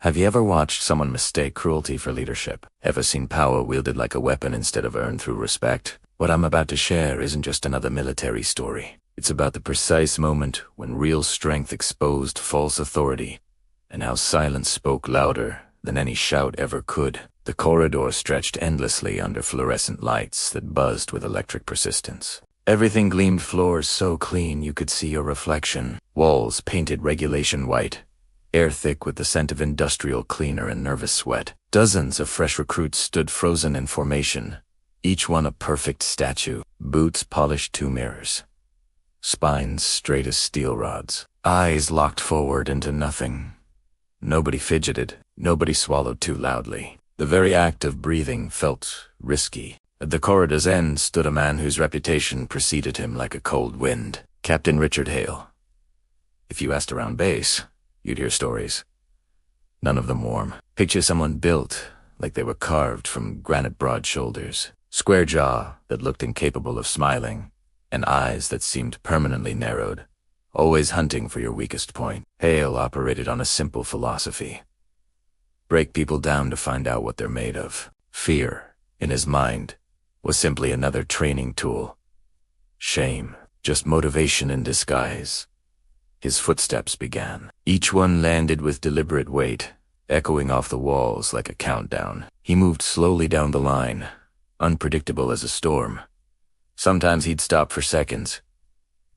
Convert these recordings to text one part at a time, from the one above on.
Have you ever watched someone mistake cruelty for leadership? Ever seen power wielded like a weapon instead of earned through respect? What I'm about to share isn't just another military story. It's about the precise moment when real strength exposed false authority, and how silence spoke louder than any shout ever could. The corridor stretched endlessly under fluorescent lights that buzzed with electric persistence. Everything gleamed, floors so clean you could see your reflection, walls painted regulation white, air thick with the scent of industrial cleaner and nervous sweat. Dozens of fresh recruits stood frozen in formation, each one a perfect statue, boots polished to mirrors, spines straight as steel rods, eyes locked forward into nothing. Nobody fidgeted, nobody swallowed too loudly. The very act of breathing felt risky. At the corridor's end stood a man whose reputation preceded him like a cold wind, Captain Richard Hale. If you asked around base, you'd hear stories. None of them warm. Picture someone built like they were carved from granite broad shoulders, square jaw that looked incapable of smiling, and eyes that seemed permanently narrowed, always hunting for your weakest point. Hale operated on a simple philosophy. Break people down to find out what they're made of. Fear, in his mind, was simply another training tool. Shame, just motivation in disguise. His footsteps began. Each one landed with deliberate weight, echoing off the walls like a countdown. He moved slowly down the line, unpredictable as a storm. Sometimes he'd stop for seconds,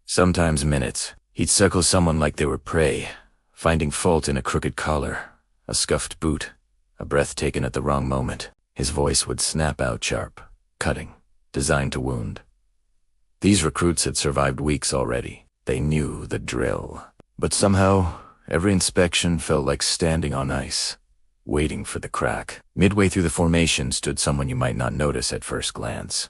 sometimes minutes. He'd circle someone like they were prey, finding fault in a crooked collar, a scuffed boot, a breath taken at the wrong moment. His voice would snap out sharp, cutting, designed to wound. These recruits had survived weeks already. They knew the drill. But somehow, every inspection felt like standing on ice, waiting for the crack. Midway through the formation stood someone you might not notice at first glance.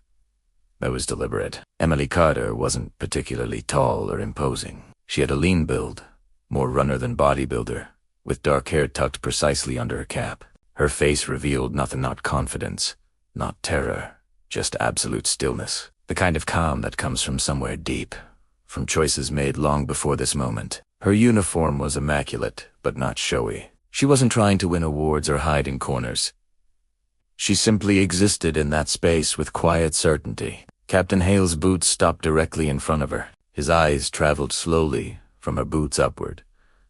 That was deliberate. Emily Carter wasn't particularly tall or imposing. She had a lean build, more runner than bodybuilder, with dark hair tucked precisely under her cap. Her face revealed nothing, not confidence, not terror, just absolute stillness. The kind of calm that comes from somewhere deep, from choices made long before this moment. Her uniform was immaculate, but not showy. She wasn't trying to win awards or hide in corners. She simply existed in that space with quiet certainty. Captain Hale's boots stopped directly in front of her. His eyes traveled slowly from her boots upward,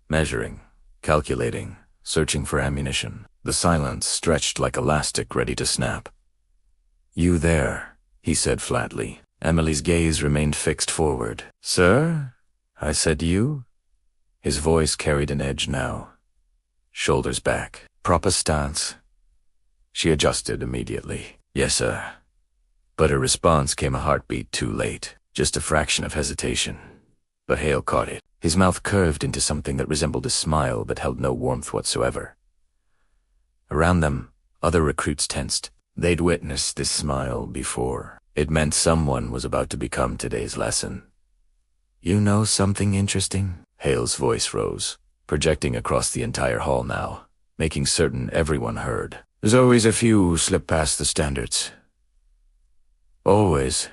measuring, calculating, searching for ammunition. The silence stretched like elastic ready to snap. "You there," he said flatly. Emily's gaze remained fixed forward. "Sir? I said you?" His voice carried an edge now. Shoulders back. Proper stance. She adjusted immediately. "Yes, sir." But her response came a heartbeat too late. Just a fraction of hesitation. But Hale caught it. His mouth curved into something that resembled a smile but held no warmth whatsoever. Around them, other recruits tensed. They'd witnessed this smile before. It meant someone was about to become today's lesson. "You know something interesting?" Hale's voice rose, projecting across the entire hall now, making certain everyone heard. "There's always a few who slip past the standards. Always."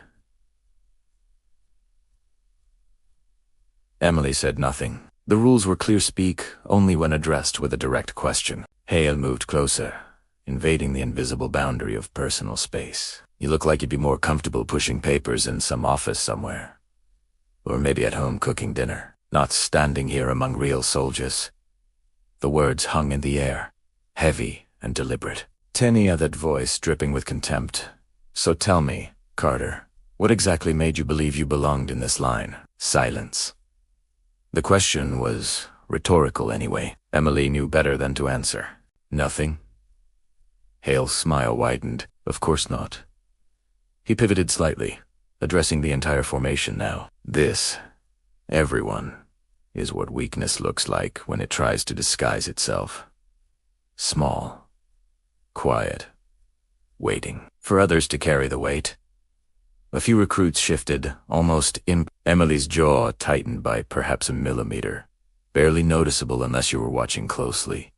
Emily said nothing. The rules were clear speak only when addressed with a direct question. Hale moved closer, invading the invisible boundary of personal space. "You look like you'd be more comfortable pushing papers in some office somewhere. Or maybe at home cooking dinner, not standing here among real soldiers." The words hung in the air, heavy and deliberate. Tenia, that voice dripping with contempt. "So tell me, Carter, what exactly made you believe you belonged in this line?" Silence. The question was rhetorical anyway. Emily knew better than to answer. "Nothing?" Hale's smile widened. "Of course not." He pivoted slightly, addressing the entire formation now. "This, everyone, is what weakness looks like when it tries to disguise itself. Small, quiet, waiting for others to carry the weight." A few recruits shifted, almost Emily's jaw tightened by perhaps a millimeter, barely noticeable unless you were watching closely.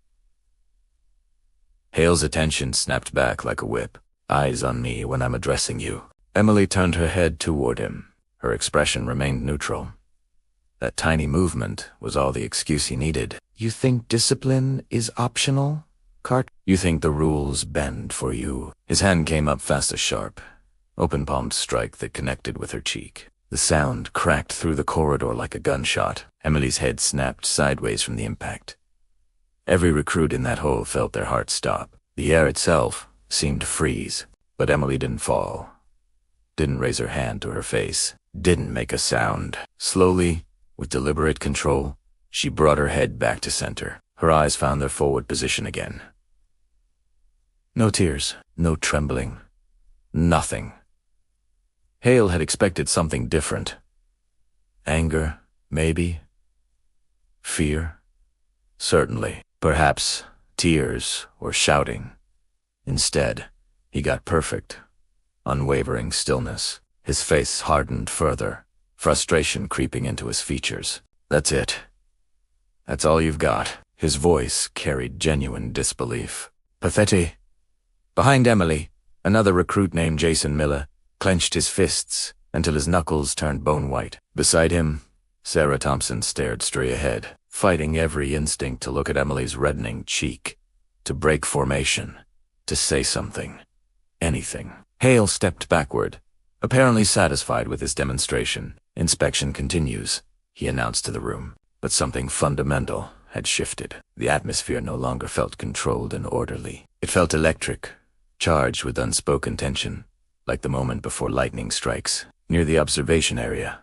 Hale's attention snapped back like a whip. "Eyes on me when I'm addressing you." Emily turned her head toward him. Her expression remained neutral. That tiny movement was all the excuse he needed. You think discipline is optional, Cart? You think the rules bend for you? His hand came up fast as sharp, open-palmed strike that connected with her cheek. The sound cracked through the corridor like a gunshot. Emily's head snapped sideways from the impact. Every recruit in that hole felt their heart stop. The air itself seemed to freeze, but Emily didn't fall. Didn't raise her hand to her face. Didn't make a sound. Slowly, with deliberate control, she brought her head back to center. Her eyes found their forward position again. No tears, no trembling, nothing. Hale had expected something different. Anger, maybe. Fear, certainly. Perhaps tears or shouting. Instead, he got perfect, unwavering stillness. His face hardened further, frustration creeping into his features. That's it. That's all you've got. His voice carried genuine disbelief. Pathetic. Behind Emily, another recruit named Jason Miller clenched his fists until his knuckles turned bone-white. Beside him, Sarah Thompson stared straight ahead, fighting every instinct to look at Emily's reddening cheek, to break formation, to say something, anything. Hale stepped backward, apparently satisfied with his demonstration. Inspection continues, he announced to the room. But something fundamental had shifted. The atmosphere no longer felt controlled and orderly. It felt electric, charged with unspoken tension, like the moment before lightning strikes. Near the observation area,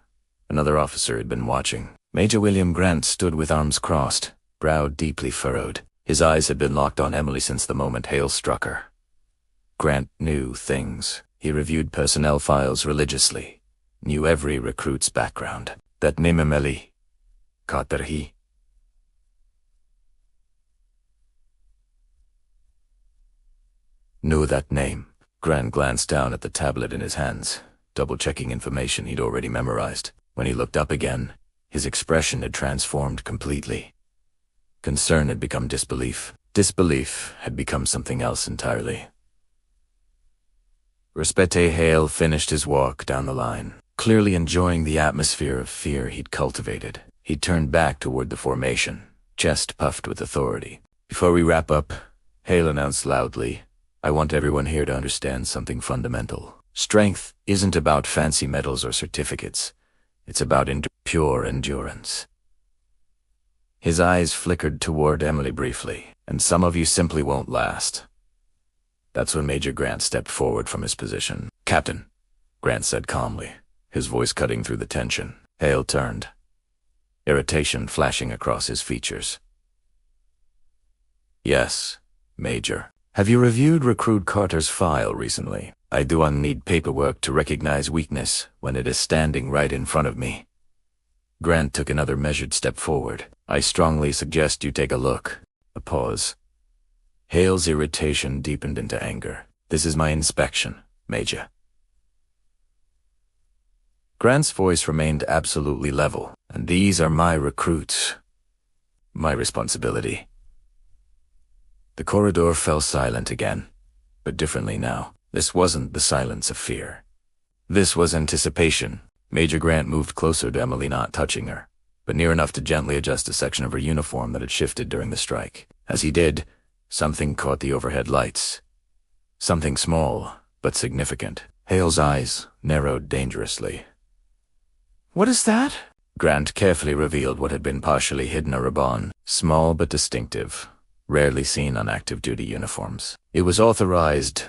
another officer had been watching. Major William Grant stood with arms crossed, brow deeply furrowed. His eyes had been locked on Emily since the moment Hale struck her. Grant knew things. He reviewed personnel files religiously, knew every recruit's background. That name Emily, Katerhi. Knew that name. Grant glanced down at the tablet in his hands, double-checking information he'd already memorized. When he looked up again, his expression had transformed completely. Concern had become disbelief. Disbelief had become something else entirely. Respete Hale finished his walk down the line, clearly enjoying the atmosphere of fear he'd cultivated. He turned back toward the formation, chest puffed with authority. Before we wrap up, Hale announced loudly, I want everyone here to understand something fundamental. Strength isn't about fancy medals or certificates. It's about pure endurance. His eyes flickered toward Emily briefly, and some of you simply won't last. That's when Major Grant stepped forward from his position. Captain, Grant said calmly, his voice cutting through the tension. Hale turned, irritation flashing across his features. Yes, Major. Have you reviewed Recruit Carter's file recently? I do need paperwork to recognize weakness when it is standing right in front of me. Grant took another measured step forward. I strongly suggest you take a look. A pause. Hale's irritation deepened into anger. This is my inspection, Major. Grant's voice remained absolutely level. And these are my recruits. My responsibility. The corridor fell silent again, but differently now. This wasn't the silence of fear. This was anticipation. Major Grant moved closer to Emily, not touching her, but near enough to gently adjust a section of her uniform that had shifted during the strike. As he did, something caught the overhead lights. Something small, but significant. Hale's eyes narrowed dangerously. What is that? Grant carefully revealed what had been partially hidden a ribbon, small but distinctive, rarely seen on active duty uniforms. It was authorized,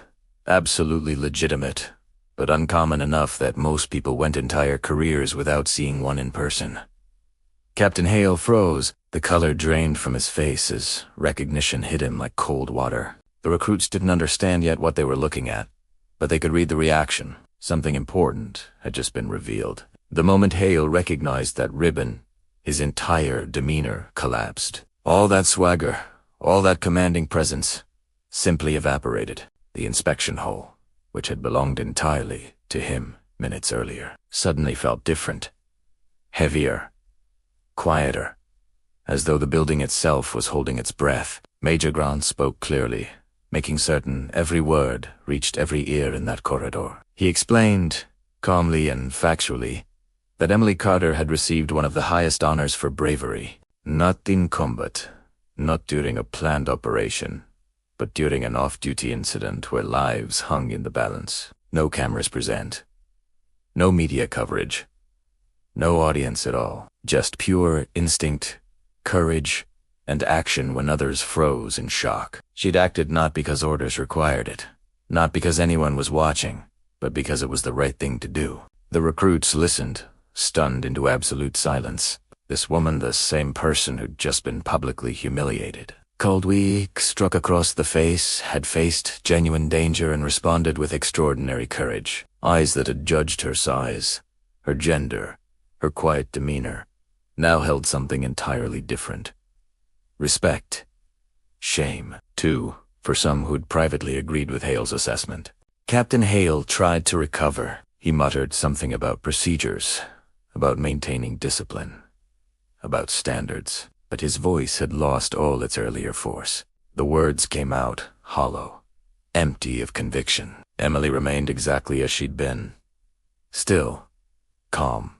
absolutely legitimate, but uncommon enough that most people went entire careers without seeing one in person. Captain Hale froze, the color drained from his face as recognition hit him like cold water. The recruits didn't understand yet what they were looking at, but they could read the reaction. Something important had just been revealed. The moment Hale recognized that ribbon, his entire demeanor collapsed. All that swagger, all that commanding presence, simply evaporated. The inspection hole, which had belonged entirely to him minutes earlier, suddenly felt different. Heavier. Quieter. As though the building itself was holding its breath. Major Grant spoke clearly, making certain every word reached every ear in that corridor. He explained, calmly and factually, that Emily Carter had received one of the highest honors for bravery, not in combat, not during a planned operation, but during an off-duty incident where lives hung in the balance. No cameras present, no media coverage, no audience at all, just pure instinct, courage, and action when others froze in shock. She'd acted not because orders required it, not because anyone was watching, but because it was the right thing to do. The recruits listened, stunned into absolute silence. This woman, the same person who'd just been publicly humiliated. Cold weak struck across the face, had faced genuine danger and responded with extraordinary courage. Eyes that had judged her size, her gender, her quiet demeanor, now held something entirely different. Respect. Shame, too, for some who'd privately agreed with Hale's assessment. Captain Hale tried to recover. He muttered something about procedures, about maintaining discipline, about standards, but his voice had lost all its earlier force. The words came out hollow, empty of conviction. Emily remained exactly as she'd been. Still, calm,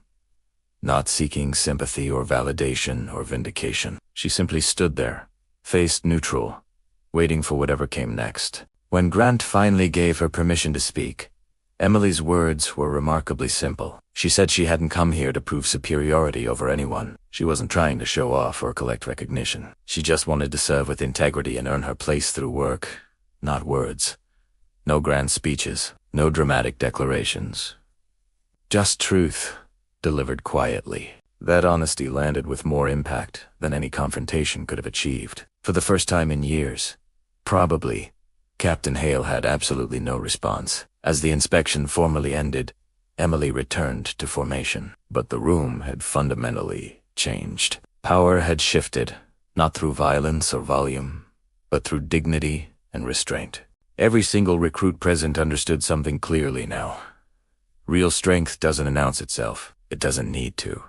not seeking sympathy or validation or vindication. She simply stood there, faced neutral, waiting for whatever came next. When Grant finally gave her permission to speak, Emily's words were remarkably simple. She said she hadn't come here to prove superiority over anyone. She wasn't trying to show off or collect recognition. She just wanted to serve with integrity and earn her place through work, not words. No grand speeches, no dramatic declarations. Just truth, delivered quietly. That honesty landed with more impact than any confrontation could have achieved. For the first time in years, probably, Captain Hale had absolutely no response. As the inspection formally ended, Emily returned to formation. But the room had fundamentally changed. Power had shifted, not through violence or volume, but through dignity and restraint. Every single recruit present understood something clearly now. Real strength doesn't announce itself. It doesn't need to.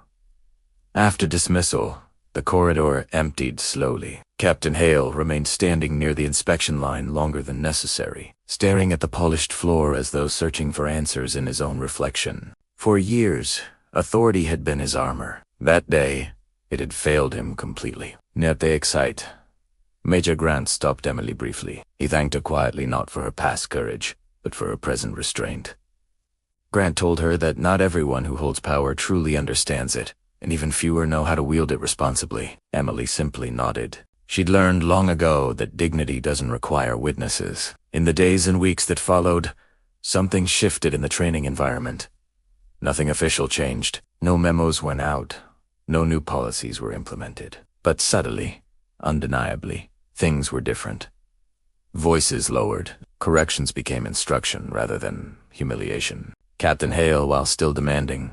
After dismissal, the corridor emptied slowly. Captain Hale remained standing near the inspection line longer than necessary, staring at the polished floor as though searching for answers in his own reflection. For years, authority had been his armor. That day, it had failed him completely. N'ete excite. Major Grant stopped Emily briefly. He thanked her quietly not for her past courage, but for her present restraint. Grant told her that not everyone who holds power truly understands it, and even fewer know how to wield it responsibly. Emily simply nodded. She'd learned long ago that dignity doesn't require witnesses. In the days and weeks that followed, something shifted in the training environment. Nothing official changed. No memos went out. No new policies were implemented. But subtly, undeniably, things were different. Voices lowered. Corrections became instruction rather than humiliation. Captain Hale, while still demanding,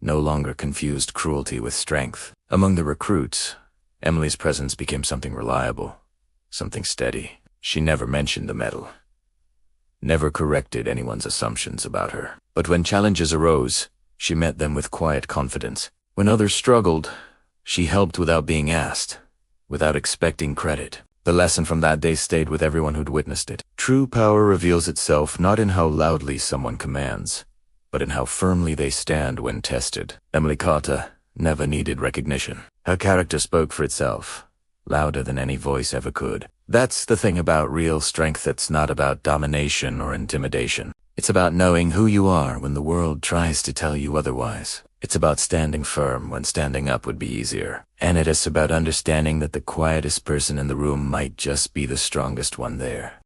no longer confused cruelty with strength. Among the recruits, Emily's presence became something reliable, something steady. She never mentioned the medal, never corrected anyone's assumptions about her. But when challenges arose, she met them with quiet confidence. When others struggled, she helped without being asked, without expecting credit. The lesson from that day stayed with everyone who'd witnessed it. True power reveals itself not in how loudly someone commands, but in how firmly they stand when tested. Emily Carter never needed recognition. Her character spoke for itself, louder than any voice ever could. That's the thing about real strength. That's not about domination or intimidation. It's about knowing who you are when the world tries to tell you otherwise. It's about standing firm when standing up would be easier. And it is about understanding that the quietest person in the room might just be the strongest one there.